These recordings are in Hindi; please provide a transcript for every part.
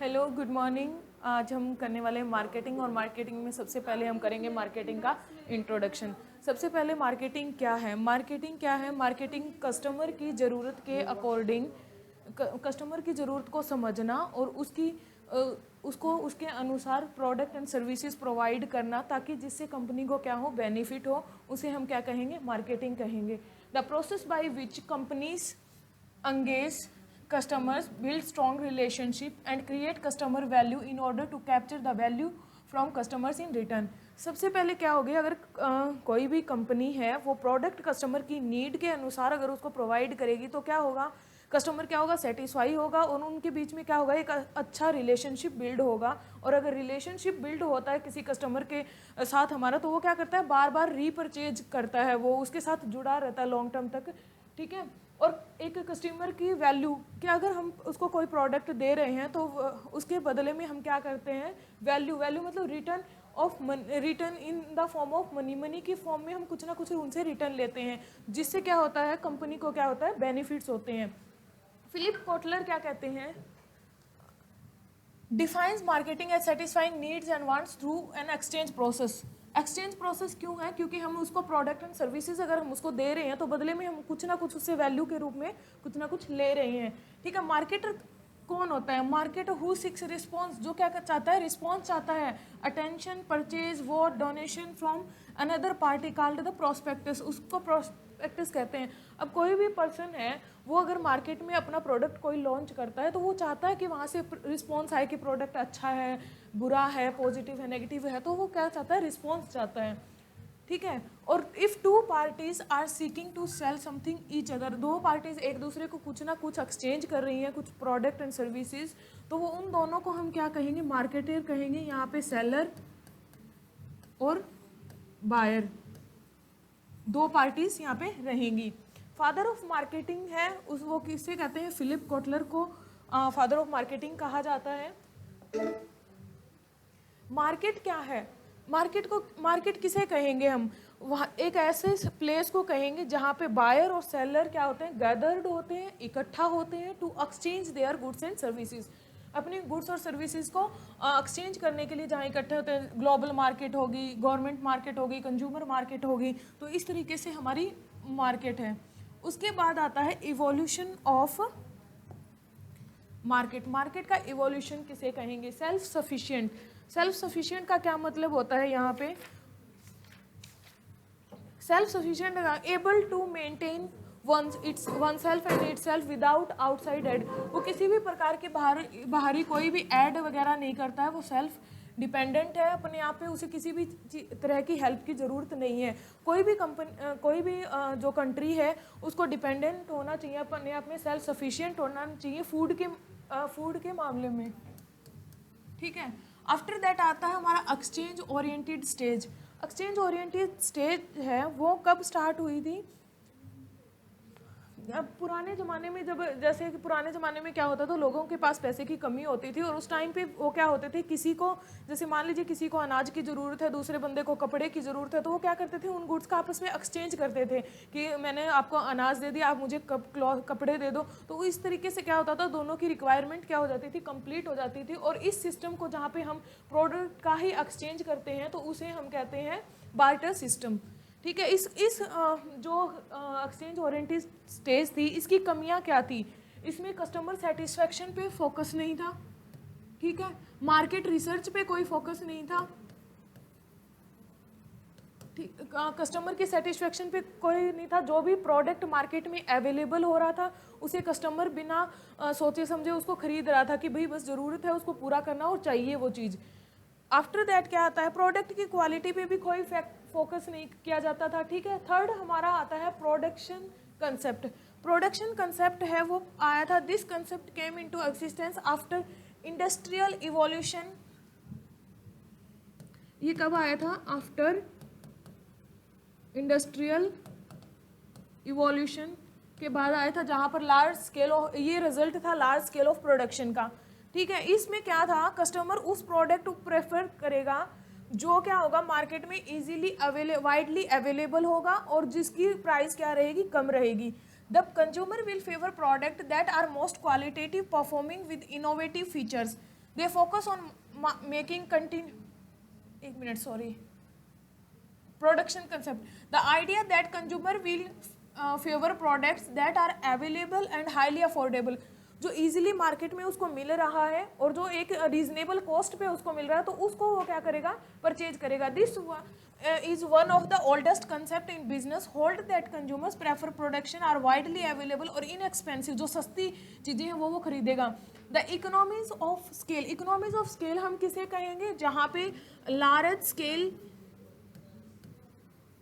Hello good morning. आज हम करने वाले हैं मार्केटिंग, और मार्केटिंग में सबसे पहले हम करेंगे मार्केटिंग का इंट्रोडक्शन। सबसे पहले मार्केटिंग क्या है? मार्केटिंग क्या है? मार्केटिंग कस्टमर की ज़रूरत के अकॉर्डिंग कस्टमर की ज़रूरत को समझना और उसको उसके अनुसार प्रोडक्ट एंड सर्विसेज प्रोवाइड करना, ताकि जिससे कंपनी को क्या हो, बेनिफिट हो, उसे हम क्या कहेंगे? मार्केटिंग कहेंगे। The process by which companies engage customers, build strong relationship and create customer value in order to capture the value from customers in return। सबसे पहले क्या हो गया, अगर कोई भी कंपनी है वो प्रोडक्ट कस्टमर की नीड के अनुसार अगर उसको प्रोवाइड करेगी तो क्या होगा, कस्टमर क्या होगा, सेटिस्फाई होगा, और उनके बीच में क्या होगा, एक अच्छा रिलेशनशिप बिल्ड होगा। और अगर रिलेशनशिप बिल्ड होता है किसी कस्टमर के साथ हमारा, तो वो क्या करता है, बार बार रीपरचेज करता है, वो उसके साथ जुड़ा रहता है लॉन्ग टर्म तक। ठीक है। और एक कस्टमर की वैल्यू कि अगर हम उसको कोई प्रोडक्ट दे रहे हैं तो उसके बदले में हम क्या करते हैं, वैल्यू वैल्यू मतलब return of return in the form of money, money की फॉर्म में हम कुछ ना कुछ उनसे रिटर्न लेते हैं, जिससे क्या होता है, कंपनी को क्या होता है, बेनिफिट्स होते हैं। फिलिप कोटलर क्या कहते हैं, defines marketing as satisfying needs and wants through an exchange process. Exchange process क्यों है? क्योंकि हम उसको प्रोडक्ट एंड सर्विसेज अगर हम उसको दे रहे हैं तो बदले में हम कुछ ना कुछ उससे वैल्यू के रूप में कुछ ना कुछ ले रहे हैं। ठीक है। मार्केटर कौन होता है? मार्केटर हु सिक्स रिस्पॉन्स, जो क्या चाहता है, रिस्पॉन्स चाहता है, attention, purchase, vote, donation from another party called the prospectus, उसको प्रोस्पेक्टस कहते हैं। अब कोई भी पर्सन है, वो अगर मार्केट में अपना प्रोडक्ट कोई लॉन्च करता है तो वो चाहता है कि वहाँ से रिस्पॉन्स आए कि प्रोडक्ट अच्छा है, बुरा है, पॉजिटिव है, नेगेटिव है, तो वो क्या चाहता है, रिस्पॉन्स चाहता है। ठीक है। और if two parties are seeking to sell something each other, दो पार्टीज एक दूसरे को कुछ ना कुछ एक्सचेंज कर रही हैं, कुछ प्रोडक्ट एंड सर्विसेज, तो वो उन दोनों को हम क्या कहेंगे, मार्केटर कहेंगे। यहाँ पे सेलर और बायर, दो पार्टीज यहाँ पे रहेंगी। फादर ऑफ मार्केटिंग है उस, वो किसे कहते हैं, फिलिप कोटलर को फादर ऑफ मार्केटिंग कहा जाता है। मार्केट क्या है? मार्केट किसे कहेंगे हम? वहाँ एक ऐसे प्लेस को कहेंगे जहाँ पे बायर और सेलर क्या होते हैं, गैदर्ड होते हैं, इकट्ठा होते हैं, to exchange their goods and services, अपनी गुड्स और सर्विसेज को एक्सचेंज करने के लिए जहाँ इकट्ठे होते हैं। ग्लोबल मार्केट होगी, गवर्नमेंट मार्केट होगी, कंज्यूमर मार्केट होगी, तो इस तरीके से हमारी मार्केट है। उसके बाद आता है इवोल्यूशन ऑफ मार्केट। मार्केट का इवोल्यूशन किसे कहेंगे? Self sufficient. सेल्फ सफिशिएंट का क्या मतलब होता है यहाँ पे? Self sufficient, able to maintain one self and it self without outside aid. वो किसी भी प्रकार के बाहरी कोई भी एड वगैरह नहीं करता है, वो सेल्फ डिपेंडेंट है अपने आप पे, उसे किसी भी तरह की हेल्प की ज़रूरत नहीं है। कोई भी कंपनी, कोई भी जो कंट्री है, उसको डिपेंडेंट होना चाहिए अपने आप में, सेल्फ सफिशिएंट होना चाहिए फूड के मामले में। ठीक है। आफ्टर दैट आता है हमारा exchange oriented stage. Exchange oriented stage है वो कब स्टार्ट हुई थी? अब पुराने ज़माने में, जब जैसे कि पुराने ज़माने में क्या होता था, लोगों के पास पैसे की कमी होती थी, और उस टाइम पे वो क्या होते थे, किसी को, जैसे मान लीजिए किसी को अनाज की ज़रूरत है, दूसरे बंदे को कपड़े की ज़रूरत है, तो वो क्या करते थे, उन गुड्स का आपस में एक्सचेंज करते थे कि मैंने आपको अनाज दे दिया, आप मुझे कपड़े दे दो। तो इस तरीके से क्या होता था, दोनों की रिक्वायरमेंट क्या हो जाती थी, कंप्लीट हो जाती थी। और इस सिस्टम को जहाँ पे हम प्रोडक्ट का ही एक्सचेंज करते हैं, तो उसे हम कहते हैं बार्टर सिस्टम। ठीक है। इस जो एक्सचेंज ओरिएंटेड स्टेज थी, इसकी कमियां क्या थी? इसमें कस्टमर सेटिस्फेक्शन पे फोकस नहीं था। ठीक है। मार्केट रिसर्च पे कोई फोकस नहीं था। ठीक, कस्टमर की सेटिस्फेक्शन पे कोई नहीं था। जो भी प्रोडक्ट मार्केट में अवेलेबल हो रहा था, उसे कस्टमर बिना सोचे समझे उसको खरीद रहा था कि भाई बस ज़रूरत है, उसको पूरा करना और चाहिए वो चीज़। आफ्टर दैट क्या आता है, प्रोडक्ट की क्वालिटी पे भी कोई फोकस नहीं किया जाता था। ठीक है। थर्ड हमारा आता है प्रोडक्शन कंसेप्ट। प्रोडक्शन कंसेप्ट है वो आया था, this concept came into existence after industrial evolution. ये कब आया था? आफ्टर इंडस्ट्रियल इवोल्यूशन के बाद आया था, जहाँ पर लार्ज स्केल ऑफ, ये रिजल्ट था लार्ज स्केल ऑफ प्रोडक्शन का। ठीक है। इसमें क्या था, कस्टमर उस प्रोडक्ट को प्रेफर करेगा जो क्या होगा, मार्केट में इजीली वाइडली अवेलेबल होगा और जिसकी प्राइस क्या रहेगी, कम रहेगी। The consumer will favour product that are most qualitative performing with innovative features. They focus on making continue, एक minute sorry, production concept, the idea that consumer will favour products that are available and highly affordable, जो इजीली मार्केट में उसको मिल रहा है और जो एक रीजनेबल कॉस्ट पे उसको मिल रहा है तो उसको वो क्या करेगा, परचेज करेगा. This is one of the oldest concept in business, hold that consumers prefer production are widely available और inexpensive, जो सस्ती चीज़ें हैं वो खरीदेगा. The economies of scale, economies of scale हम किसे कहेंगे, जहाँ पे large scale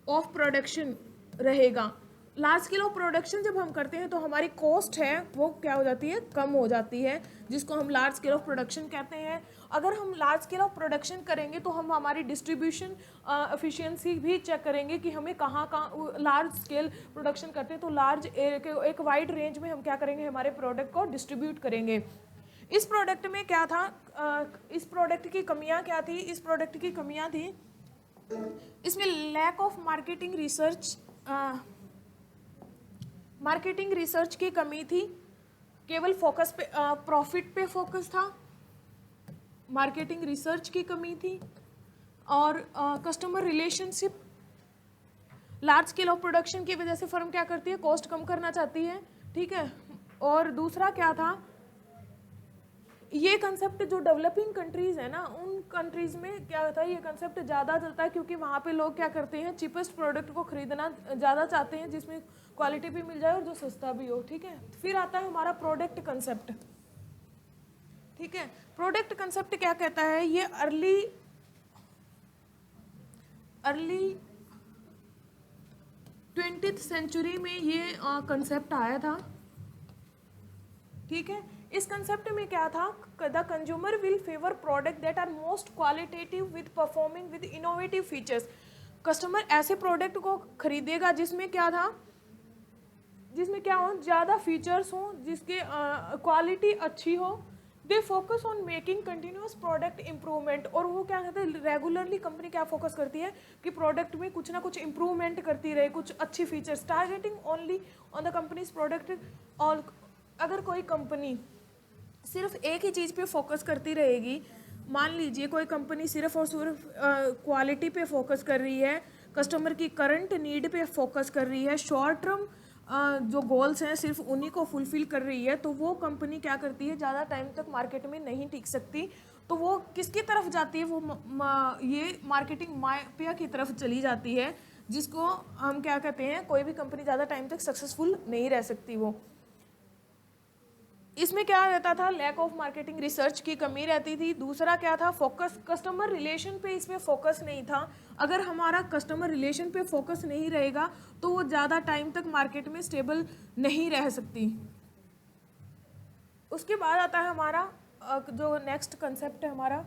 of production रहेगा. लार्ज स्केल ऑफ प्रोडक्शन जब हम करते हैं तो हमारी कॉस्ट है वो क्या हो जाती है, कम हो जाती है, जिसको हम लार्ज स्केल ऑफ प्रोडक्शन कहते हैं. अगर हम लार्ज स्केल ऑफ प्रोडक्शन करेंगे तो हम हमारी डिस्ट्रीब्यूशन एफिशिएंसी भी चेक करेंगे कि हमें कहाँ कहाँ लार्ज स्केल प्रोडक्शन करते हैं तो लार्ज एक वाइड रेंज में हम क्या करेंगे, हमारे प्रोडक्ट को डिस्ट्रीब्यूट करेंगे. इस प्रोडक्ट में क्या था, इस प्रोडक्ट की कमियाँ क्या थी, इस प्रोडक्ट की कमियाँ थी इसमें lack of marketing research, marketing research की कमी थी, केवल फोकस पे प्रॉफिट पे फोकस था, मार्केटिंग रिसर्च की कमी थी, और customer relationship. Large scale of production की वजह से फर्म क्या करती है, कॉस्ट कम करना चाहती है, ठीक है. और दूसरा क्या था, ये कंसेप्ट जो डेवलपिंग कंट्रीज़ है ना, उन कंट्रीज़ में क्या होता है, ये कंसेप्ट ज़्यादा चलता है क्योंकि वहाँ पे लोग क्या करते हैं, चीपेस्ट प्रोडक्ट को खरीदना ज़्यादा चाहते हैं जिसमें क्वालिटी भी मिल जाए और जो सस्ता भी हो, ठीक है. फिर आता है हमारा प्रोडक्ट कंसेप्ट, ठीक है. प्रोडक्ट कंसेप्ट क्या कहता है, ये अर्ली 20th सेंचुरी में ये कंसेप्ट आया था, ठीक है. इस कंसेप्ट में क्या था, the consumer will favour product that are most qualitative with performing with innovative features. Customer ऐसे प्रोडक्ट को खरीदेगा जिसमें क्या था, जिसमें क्या हो, ज़्यादा फीचर्स हो, जिसके क्वालिटी अच्छी हो. दे focus on making continuous product improvement, और वो क्या कहते हैं, रेगुलरली कंपनी क्या फोकस करती है कि प्रोडक्ट में कुछ ना कुछ इम्प्रूवमेंट करती रहे, कुछ अच्छी features. Targeting only on the companies product. और अगर कोई कंपनी सिर्फ एक ही चीज़ पे फोकस करती रहेगी, मान लीजिए कोई कंपनी सिर्फ और सिर्फ क्वालिटी पे फोकस कर रही है, कस्टमर की करंट नीड पे फोकस कर रही है, शॉर्ट टर्म जो गोल्स हैं सिर्फ उन्हीं को फुलफिल कर रही है, तो वो कंपनी क्या करती है, ज़्यादा टाइम तक मार्केट में नहीं टिक सकती. तो वो किसकी तरफ जाती है, वो ये मार्केटिंग माफिया की तरफ चली जाती है, जिसको हम क्या कहते हैं, कोई भी कंपनी ज़्यादा टाइम तक सक्सेसफुल नहीं रह सकती. वो इसमें क्या रहता था, लैक ऑफ मार्केटिंग रिसर्च की कमी रहती थी. दूसरा क्या था, फोकस कस्टमर रिलेशन पे इसमें फोकस नहीं था. अगर हमारा कस्टमर रिलेशन पे फोकस नहीं रहेगा तो वो ज़्यादा टाइम तक मार्केट में स्टेबल नहीं रह सकती. उसके बाद आता है हमारा जो नेक्स्ट कंसेप्ट है हमारा,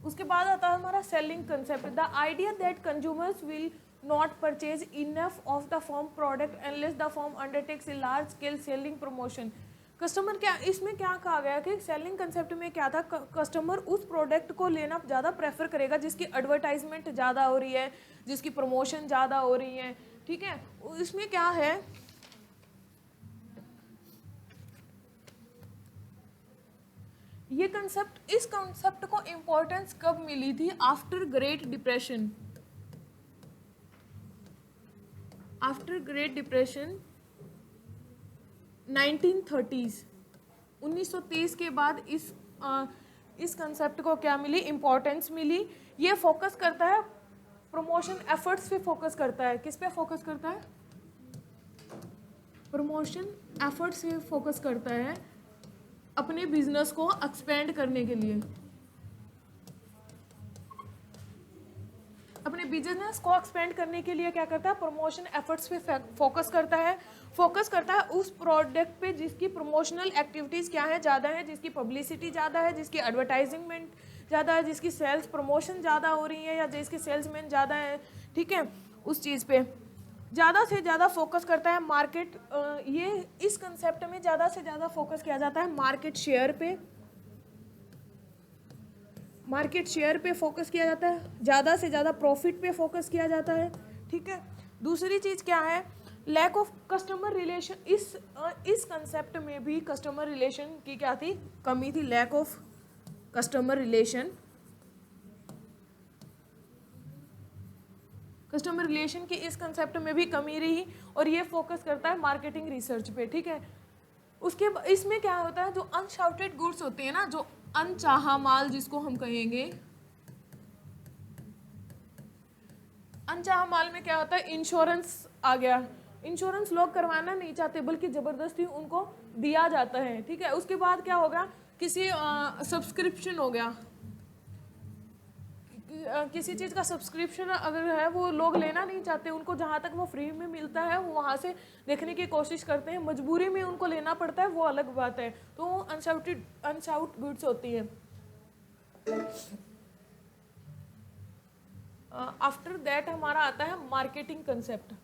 उसके बाद आता है हमारा selling concept. The idea that consumers will not purchase enough of the firm product unless the firm undertakes a large scale selling promotion. Customer क्या, इसमें क्या कहा गया कि सेलिंग कंसेप्ट में क्या था, कस्टमर उस प्रोडक्ट को लेना ज़्यादा प्रेफर करेगा जिसकी एडवर्टाइजमेंट ज़्यादा हो रही है, जिसकी प्रमोशन ज़्यादा हो रही है, ठीक है. इसमें क्या है, ये कंसेप्ट, इस कंसेप्ट को इम्पोर्टेंस कब मिली थी, after great depression. After great depression 1930s, 1930 के बाद इस कंसेप्ट को क्या मिली, इम्पोर्टेंस मिली. ये फोकस करता है प्रमोशन एफर्ट्स पे फोकस करता है. किस पे फोकस करता है, प्रमोशन एफर्ट्स पे फोकस करता है अपने बिजनेस को एक्सपेंड करने के लिए. अपने बिजनेस को एक्सपेंड करने के लिए क्या करता है, प्रमोशन एफर्ट्स पे फोकस करता है. फोकस करता है उस प्रोडक्ट पे जिसकी प्रमोशनल एक्टिविटीज़ क्या है, ज़्यादा है, जिसकी पब्लिसिटी ज़्यादा है, जिसकी एडवर्टाइजिंगमेंट ज़्यादा है, जिसकी सेल्स प्रमोशन ज़्यादा हो रही है या जिसके सेल्समैन ज़्यादा है, ठीक है. उस चीज़ पे ज़्यादा से ज़्यादा फोकस करता है. मार्केट, ये इस कंसेप्ट में ज़्यादा से ज़्यादा फोकस किया जाता है मार्केट शेयर पे. मार्केट शेयर पे फोकस किया जाता है, ज़्यादा से ज़्यादा प्रॉफिट पे फोकस किया जाता है, ठीक है। दूसरी चीज़ क्या है, लैक ऑफ कस्टमर रिलेशन। इस कंसेप्ट में भी कस्टमर रिलेशन की क्या थी, कमी थी, lack of customer relation. Customer relation की इस कंसेप्ट में भी कमी रही और ये फोकस करता है मार्केटिंग रिसर्च पे, ठीक है। उसके इसमें क्या होता है, जो अनशाउटेड गुड्स होते हैं ना, जो अनचाहा माल जिसको हम कहेंगे, अनचाहा माल में क्या होता है, इंश्योरेंस आ गया। इंश्योरेंस लोग करवाना नहीं चाहते बल्कि ज़बरदस्ती उनको दिया जाता है, ठीक है। उसके बाद क्या होगा, किसी सब्सक्रिप्शन हो गया, किसी चीज़ का सब्सक्रिप्शन अगर है वो लोग लेना नहीं चाहते, उनको जहाँ तक वो फ्री में मिलता है वो वहाँ से देखने की कोशिश करते हैं, मजबूरी में उनको लेना पड़ता है, वो अलग बात है। तो अनशाउट गुड्स होती है। आफ्टर दैट हमारा आता है मार्केटिंग कंसेप्ट,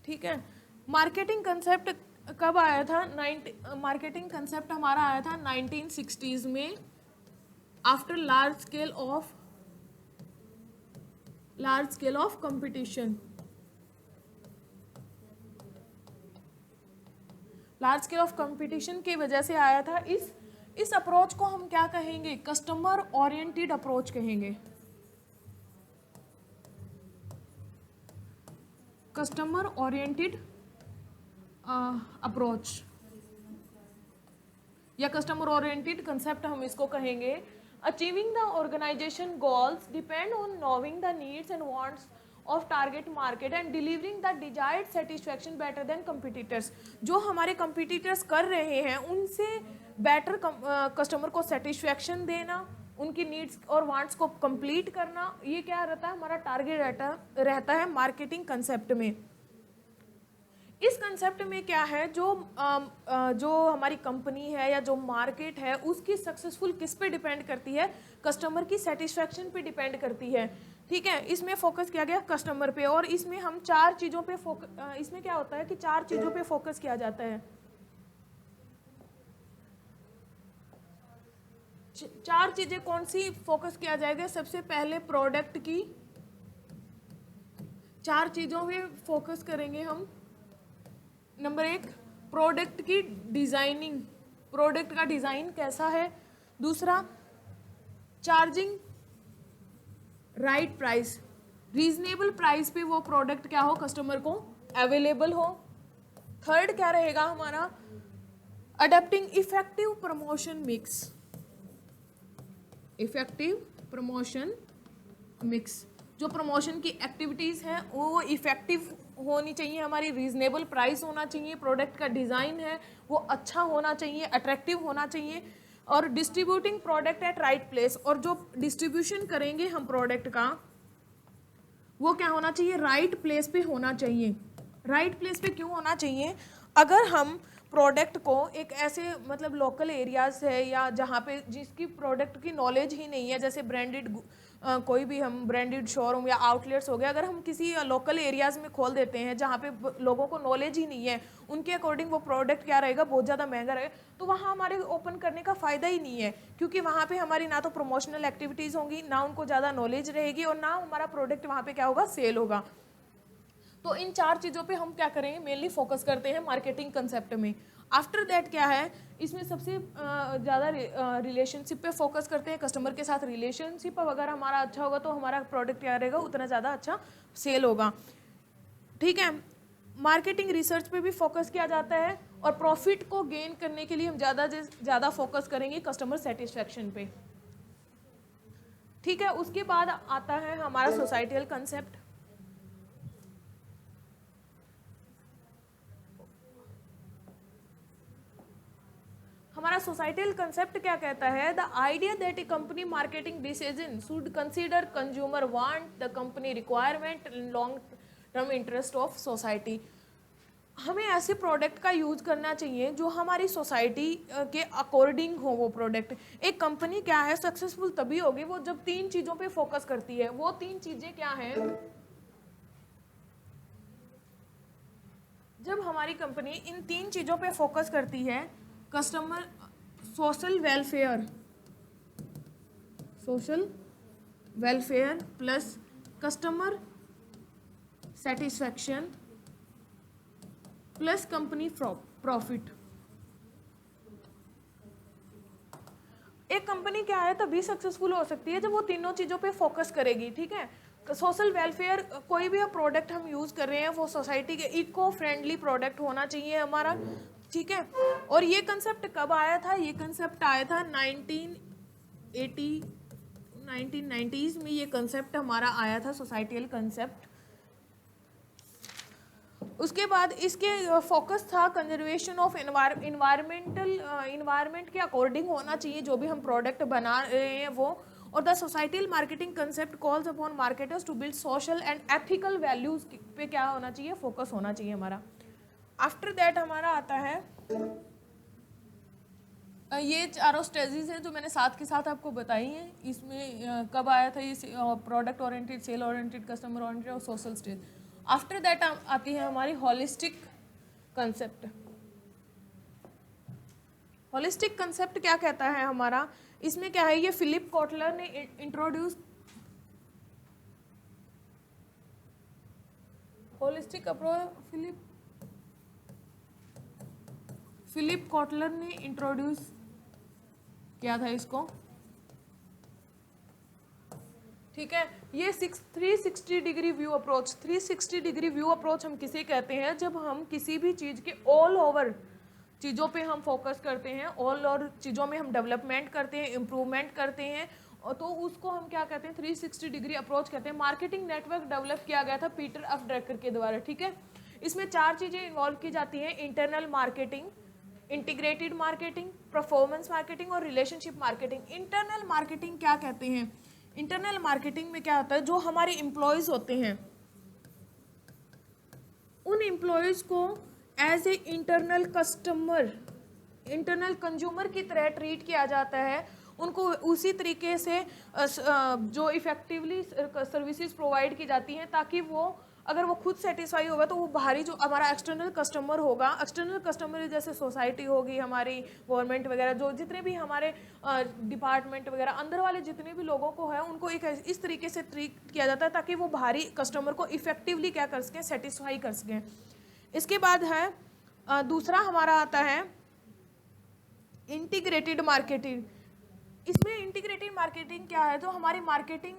ठीक है। मार्केटिंग कंसेप्ट कब आया था, मार्केटिंग कंसेप्ट हमारा आया था 1960s में, after large scale of competition. Large scale of competition की वजह से आया था। इस अप्रोच को हम क्या कहेंगे, कस्टमर ओरिएंटेड अप्रोच कहेंगे, कस्टमर ओरिएंटेड अप्रोच या कस्टमर ओरिएंटेड कंसेप्ट हम इसको कहेंगे। Achieving the organisation goals depend on knowing the needs and wants of target market and delivering the desired satisfaction better than competitors. जो हमारे कंपिटिटर्स कर रहे हैं उनसे बेटर कस्टमर को सेटिस्फैक्शन देना, उनकी नीड्स और वांट्स को कंप्लीट करना, ये क्या रहता है, हमारा टारगेट रहता है मार्केटिंग कंसेप्ट में। इस कंसेप्ट में क्या है, जो हमारी कंपनी है या जो मार्केट है उसकी सक्सेसफुल किस पे डिपेंड करती है, कस्टमर की सेटिस्फैक्शन पे डिपेंड करती है, ठीक है। इसमें फोकस किया गया कस्टमर पे, और इसमें हम चार चीज़ों पे इसमें क्या होता है कि चार चीज़ों पे फोकस किया जाता है। चार चीज़ें कौन सी फोकस किया जाएगा, सबसे पहले प्रोडक्ट की, चार चीज़ों पे फोकस करेंगे हम। नंबर 1, प्रोडक्ट की डिज़ाइनिंग, प्रोडक्ट का डिज़ाइन कैसा है। दूसरा, charging right price, reasonable price पे वो प्रोडक्ट क्या हो, कस्टमर को अवेलेबल हो। थर्ड क्या रहेगा हमारा, adapting effective promotion mix, effective promotion mix, जो प्रमोशन की एक्टिविटीज़ हैं वो इफेक्टिव होनी चाहिए, हमारी रीजनेबल प्राइस होना चाहिए, प्रोडक्ट का डिज़ाइन है वो अच्छा होना चाहिए, अट्रैक्टिव होना चाहिए, और distributing product at right place, और जो डिस्ट्रीब्यूशन करेंगे हम प्रोडक्ट का वो क्या होना चाहिए, राइट प्लेस पे होना चाहिए। राइट प्लेस पे क्यों होना चाहिए, अगर हम प्रोडक्ट को एक ऐसे मतलब लोकल एरियाज है या जहाँ पे जिसकी प्रोडक्ट की नॉलेज ही नहीं है, जैसे ब्रांडेड कोई भी हम ब्रांडेड शोरूम या आउटलेट्स हो गए, अगर हम किसी लोकल एरियाज में खोल देते हैं जहाँ पे लोगों को नॉलेज ही नहीं है, उनके अकॉर्डिंग वो प्रोडक्ट क्या रहेगा, बहुत ज़्यादा महंगा रहेगा, तो वहाँ हमारे ओपन करने का फ़ायदा ही नहीं है, क्योंकि वहाँ पे हमारी ना तो प्रमोशनल एक्टिविटीज़ होंगी, ना उनको ज़्यादा नॉलेज रहेगी, और ना हमारा प्रोडक्ट वहाँ पे क्या होगा, सेल होगा। तो इन चार चीज़ों पे हम क्या करेंगे, मेनली फोकस करते हैं मार्केटिंग कंसेप्ट में। आफ्टर दैट क्या है, इसमें सबसे ज़्यादा रिलेशनशिप पे फोकस करते हैं, कस्टमर के साथ रिलेशनशिप अगर हमारा अच्छा होगा तो हमारा प्रोडक्ट क्या रहेगा, उतना ज़्यादा अच्छा सेल होगा, ठीक है। मार्केटिंग रिसर्च पे भी फोकस किया जाता है, और प्रॉफिट को गेन करने के लिए हम ज़्यादा फोकस करेंगे कस्टमर सेटिस्फैक्शन पे, ठीक है। उसके बाद आता है हमारा सोसाइटल कंसेप्ट। हमारा सोसाइटल कंसेप्ट क्या कहता है, the idea that A company marketing decision should consider consumer want, the company requirement, long term interest of society. हमें ऐसे प्रोडक्ट का यूज़ करना चाहिए जो हमारी सोसाइटी के अकॉर्डिंग हो वो प्रोडक्ट। एक कंपनी क्या है, सक्सेसफुल तभी होगी वो जब तीन चीज़ों पे फोकस करती है। वो तीन चीज़ें क्या हैं, जब हमारी कंपनी इन तीन चीज़ों पे फोकस करती है, customer, social welfare, social welfare plus customer satisfaction plus company profit. एक कंपनी क्या है तभी सक्सेसफुल हो सकती है जब वो तीनों चीज़ों पे फोकस करेगी, ठीक है। सोशल वेलफेयर, कोई भी प्रोडक्ट हम यूज़ कर रहे हैं वो सोसाइटी के इको फ्रेंडली प्रोडक्ट होना चाहिए हमारा, ठीक है। और ये कंसेप्ट कब आया था? ये कंसेप्ट आया था 1990s में। ये कंसेप्ट हमारा आया था, सोसाइटियल कंसेप्ट। उसके बाद इसके फोकस था कंजर्वेशन ऑफ इन्वायरमेंट के अकॉर्डिंग होना चाहिए जो भी हम प्रोडक्ट बना रहे हैं वो। और the societal marketing concept calls upon marketers to build social and ethical values पे क्या होना चाहिए? फोकस होना चाहिए हमारा। आफ्टर दैट हमारा आता है ये चारों स्टेजेस हैं जो मैंने साथ के साथ आपको बताई हैं। इसमें कब आया था ये? Product oriented, sale oriented, customer oriented और सोशल स्टेज। आफ्टर दैट आती है हमारी होलिस्टिक कंसेप्ट। होलिस्टिक कंसेप्ट क्या कहता है हमारा? इसमें क्या है, ये फिलिप कॉटलर ने introduce holistic approach. Philip Kotler ने इंट्रोड्यूस किया था इसको, ठीक है। ये 360 degree view approach, 360 degree view approach हम किसे कहते हैं? जब हम किसी भी चीज़ के ऑल ओवर चीज़ों पे हम फोकस करते हैं, ऑल और चीज़ों में हम डेवलपमेंट करते हैं, इम्प्रूवमेंट करते हैं, और तो उसको हम क्या कहते हैं? 360 डिग्री अप्रोच कहते हैं। मार्केटिंग नेटवर्क डेवलप किया गया था पीटर एफ ड्रकर के द्वारा, ठीक है। इसमें 4 चीज़ें इन्वॉल्व की जाती हैं: internal marketing, integrated marketing, performance marketing और रिलेशनशिप मार्केटिंग। इंटरनल मार्केटिंग क्या कहते हैं? इंटरनल मार्केटिंग में क्या होता है, जो हमारे एम्प्लॉयज होते हैं उन एम्प्लॉयज को as a internal customer, internal consumer की तरह ट्रीट किया जाता है। उनको उसी तरीके से जो इफेक्टिवली सर्विसेज प्रोवाइड की जाती हैं, ताकि वो अगर वो खुद सेटिस्फाई होगा तो वो बाहरी जो हमारा एक्सटर्नल कस्टमर होगा, एक्सटर्नल कस्टमर जैसे सोसाइटी होगी, हमारी गवर्नमेंट वगैरह, जो जितने भी हमारे डिपार्टमेंट वगैरह अंदर वाले जितने भी लोगों को है, उनको एक इस तरीके से ट्रीट किया जाता है ताकि वो बाहरी कस्टमर को इफेक्टिवली क्या कर सकें? सेटिस्फाई कर सकें। इसके बाद है दूसरा हमारा आता है इंटीग्रेटेड मार्केटिंग। इसमें इंटीग्रेटेड मार्केटिंग क्या है? जो हमारी मार्केटिंग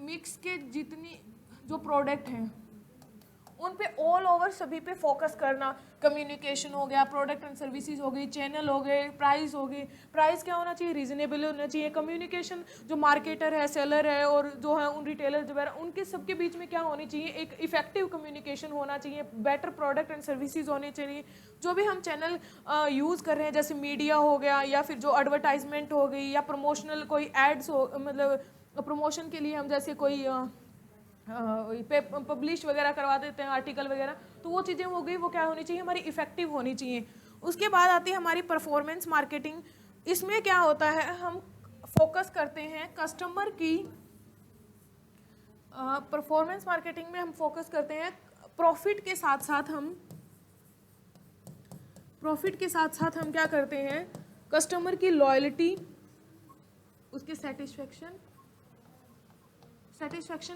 मिक्स के जितनी जो प्रोडक्ट हैं उन पे ऑल ओवर सभी पे फोकस करना। कम्युनिकेशन हो गया, प्रोडक्ट एंड सर्विसेज हो गई, चैनल हो गए, प्राइस हो गई। प्राइस क्या होना चाहिए? रीजनेबल होना चाहिए। कम्युनिकेशन, जो मार्केटर है, सेलर है और जो है उन रिटेलर वगैरह, उनके सबके बीच में क्या होनी चाहिए? एक इफेक्टिव कम्युनिकेशन होना चाहिए, बेटर प्रोडक्ट एंड सर्विसेज होने चाहिए। जो भी हम चैनल यूज़ कर रहे हैं, जैसे मीडिया हो गया या फिर जो एडवर्टाइजमेंट हो गई या प्रमोशनल कोई एड्स हो, मतलब प्रमोशन के लिए हम जैसे कोई पब्लिश वगैरह करवा देते हैं आर्टिकल वगैरह, तो वो चीज़ें हो गई, वो क्या होनी चाहिए? हमारी इफेक्टिव होनी चाहिए। उसके बाद आती है हमारी परफॉर्मेंस मार्केटिंग। इसमें क्या होता है, हम फोकस करते हैं कस्टमर की, परफॉर्मेंस मार्केटिंग में हम फोकस करते हैं प्रॉफिट के साथ साथ हम क्या करते हैं? कस्टमर की लॉयल्टी, उसके सेटिस्फैक्शन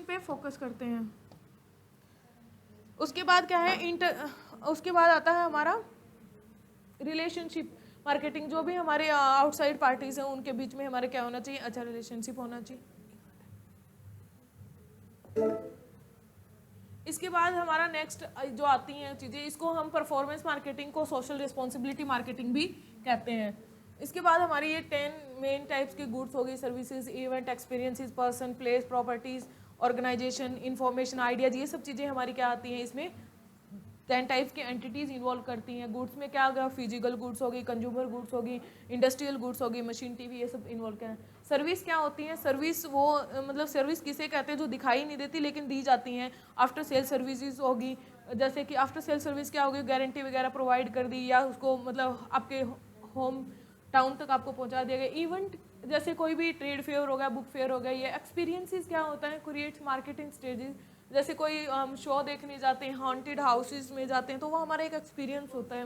पे फोकस करते हैं। उसके बाद क्या है? उसके बाद आता है हमारा रिलेशनशिप मार्केटिंग। जो भी हमारे आउटसाइड पार्टीज हैं उनके बीच में हमारे क्या होना चाहिए? अच्छा रिलेशनशिप होना चाहिए। इसके बाद हमारा नेक्स्ट जो आती हैं चीज़ें, इसको हम परफॉर्मेंस मार्केटिंग को सोशल रिस्पॉन्सिबिलिटी मार्केटिंग भी कहते हैं। इसके बाद हमारी ये 10 मेन टाइप्स की गुड्स हो गई: services, event, experiences, person, place, properties, organisation, information, ideas. ये सब चीज़ें हमारी क्या आती हैं? इसमें 10 टाइप्स की एंटिटीज़ इन्वॉल्व करती हैं। गुड्स में क्या होगा? फिजिकल गुड्स होगी, कंज्यूमर गुड्स होगी, इंडस्ट्रियल गुड्स होगी, मशीन, टीवी, ये सब इन्वॉल्व क्या है। सर्विस क्या होती है? सर्विस वो मतलब सर्विस किसे कहते हैं? जो दिखाई नहीं देती लेकिन दी जाती हैं। आफ्टर सेल सर्विसेज होगी, जैसे कि आफ्टर सेल सर्विस क्या होगी? गारंटी वगैरह प्रोवाइड कर दी, या उसको मतलब आपके होम टाउन तक आपको पहुंचा दिया गया। इवेंट जैसे कोई भी ट्रेड फेयर हो गया, बुक फेयर हो गया। ये एक्सपीरियंसेस क्या होता है? Creates marketing stages. जैसे कोई हम शो देखने जाते हैं, हॉन्टेड हाउसेस में जाते हैं, तो वो हमारा एक एक्सपीरियंस होता है।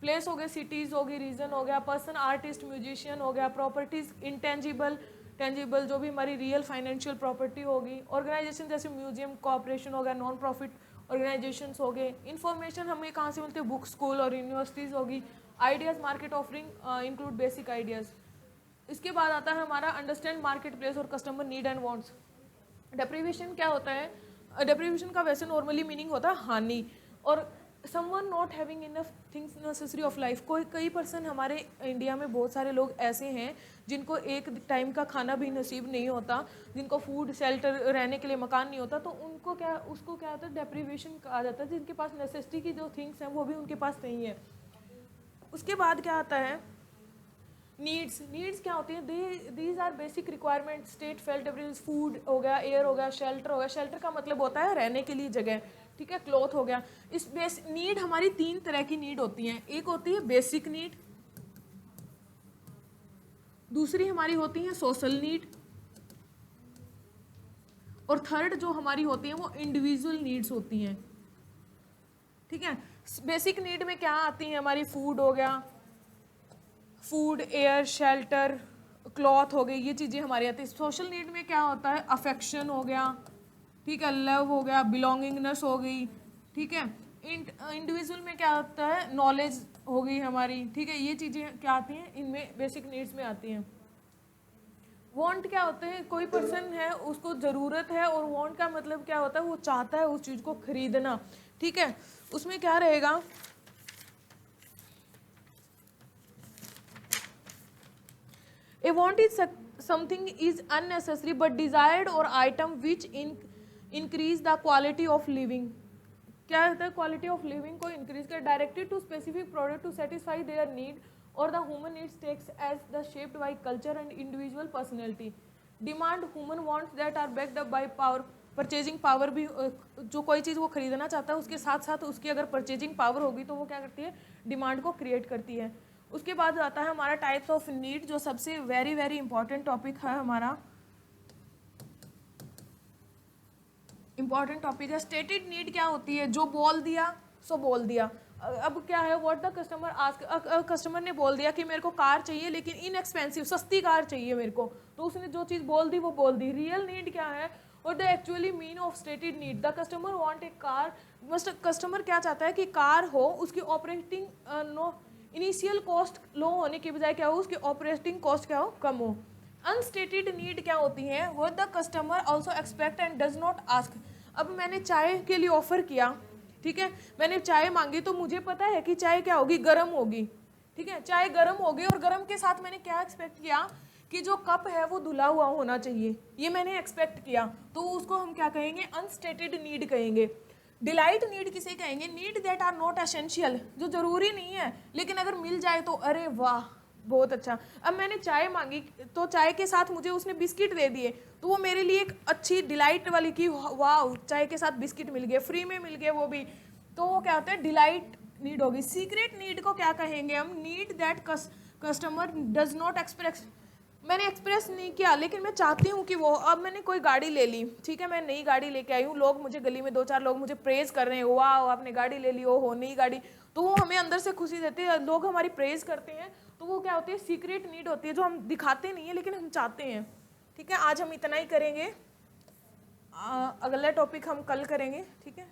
प्लेस हो गए, सिटीज़ होगी, रीजन हो गया, पर्सन, आर्टिस्ट, म्यूजिशियन हो गया, प्रॉपर्टीज, इंटेंजिबल, टेंजिबल जो भी हमारी रियल फाइनेंशियल प्रॉपर्टी होगी, ऑर्गेनाइजेशन जैसे म्यूजियम, कॉर्पोरेशन हो गया, नॉन प्रॉफिट ऑर्गेनाइजेशंस हो गए, इन्फॉर्मेशन हमें कहाँ से मिलती है, बुक, स्कूल और यूनिवर्सिटीज़ होगी, ideas, market offering include basic ideas. इसके बाद आता है हमारा अंडरस्टैंड मार्केट प्लेस और customer need and wants. Deprivation क्या होता है? डेप्रीवेशन का वैसे नॉर्मली मीनिंग होता है हानि, और someone not having enough things necessary of life. कोई कई पर्सन हमारे इंडिया में बहुत सारे लोग ऐसे हैं जिनको एक टाइम का खाना भी नसीब नहीं होता, जिनको फूड, शेल्टर, रहने के लिए मकान नहीं होता, तो उनको क्या, उसको क्या होता है, डेप्रीवेशन कहा जाता है। जिनके पास नेसेसिटी की जो थिंग्स हैं वो भी उनके पास नहीं है। उसके बाद क्या आता है? नीड्स। नीड्स क्या होती है? These are basic requirement state felt food हो गया, एयर हो गया, शेल्टर हो गया। शेल्टर का मतलब होता है रहने के लिए जगह, ठीक है, क्लॉथ हो गया। इस नीड हमारी 3 तरह की नीड होती हैं। एक होती है बेसिक नीड, दूसरी हमारी होती है सोशल नीड, और थर्ड जो हमारी होती है वो इंडिविजुअल नीड्स होती हैं, ठीक है। बेसिक नीड में क्या आती है हमारी? फूड हो गया, फूड, एयर, शेल्टर, क्लॉथ हो गई, ये चीज़ें हमारी आती है। सोशल नीड में क्या होता है? अफेक्शन हो गया, ठीक है, लव हो गया, बिलोंगिंगनेस हो गई, ठीक है। इंडिविजुअल में क्या होता है? नॉलेज हो गई हमारी, ठीक है। ये चीज़ें क्या आती हैं? इनमें बेसिक नीड्स में आती हैं। वांट क्या होते हैं? कोई पर्सन है उसको ज़रूरत है, और वांट का मतलब क्या होता है? वो चाहता है उस चीज़ को खरीदना, ठीक है। उसमें क्या रहेगा? A want is something is unnecessary but desired or item which increase the quality of living. क्या होता है? क्वालिटी ऑफ लिविंग को इंक्रीज कर, directed to specific product to satisfy their need और the human needs takes as the shaped by culture and individual personality. Demand human wants that are backed up by power. Purchasing power भी, जो कोई चीज़ वो खरीदना चाहता है उसके साथ साथ उसकी अगर परचेजिंग पावर होगी तो वो क्या करती है? डिमांड को क्रिएट करती है। उसके बाद आता है हमारा टाइप्स ऑफ नीड, जो सबसे वेरी वेरी इंपॉर्टेंट टॉपिक है हमारा, इंपॉर्टेंट टॉपिक है। स्टेटेड नीड क्या होती है? जो बोल दिया सो बोल दिया। अब क्या है? What the customer ask, customer ने बोल दिया कि मेरे को कार चाहिए लेकिन इनएक्सपेंसिव, सस्ती कार चाहिए मेरे को, तो उसने जो चीज़ बोल दी वो बोल दी। रियल नीड क्या है? और the actually mean of stated need, the customer want a car. कस्टमर क्या चाहता है? कि कार हो, उसकी operating no initial cost low होने के बजाय क्या हो? उसकी ऑपरेटिंग कॉस्ट क्या हो? कम हो। अनस्टेटेड नीड क्या होती है? What the customer also expect and does not ask. अब मैंने चाय के लिए ऑफर किया, ठीक है, मैंने चाय मांगी तो मुझे पता है कि चाय क्या होगी? गर्म होगी, ठीक है, चाय गर्म होगी, और गर्म के साथ मैंने क्या एक्सपेक्ट किया? कि जो कप है वो धुला हुआ होना चाहिए, ये मैंने एक्सपेक्ट किया, तो उसको हम क्या कहेंगे? अनस्टेटेड नीड कहेंगे। डिलाइट नीड किसे कहेंगे? Need that are not essential, जो जरूरी नहीं है लेकिन अगर मिल जाए तो अरे वाह बहुत अच्छा। अब मैंने चाय मांगी तो चाय के साथ मुझे उसने बिस्किट दे दिए, तो वो मेरे लिए एक अच्छी डिलाइट वाली कि वाह चाय के साथ बिस्किट मिल गए, फ्री में मिल गए वो भी, तो वो क्या होता है? डिलाइट नीड होगी। सीक्रेट नीड को क्या कहेंगे हम? Need that customer does not express, मैंने एक्सप्रेस नहीं किया लेकिन मैं चाहती हूँ कि वो, अब मैंने कोई गाड़ी ले ली, ठीक है, मैं नई गाड़ी लेके आई हूँ, लोग मुझे गली में 2-4 लोग मुझे प्रेज कर रहे हैं, वाह आपने गाड़ी ले ली, ओ हो नई गाड़ी, तो वो हमें अंदर से खुशी देती है, लोग हमारी प्रेज करते हैं, तो वो क्या होती है? सीक्रेट नीड होती है, जो हम दिखाते नहीं है लेकिन हम चाहते हैं, ठीक है। आज हम इतना ही करेंगे, अगला टॉपिक हम कल करेंगे, ठीक है।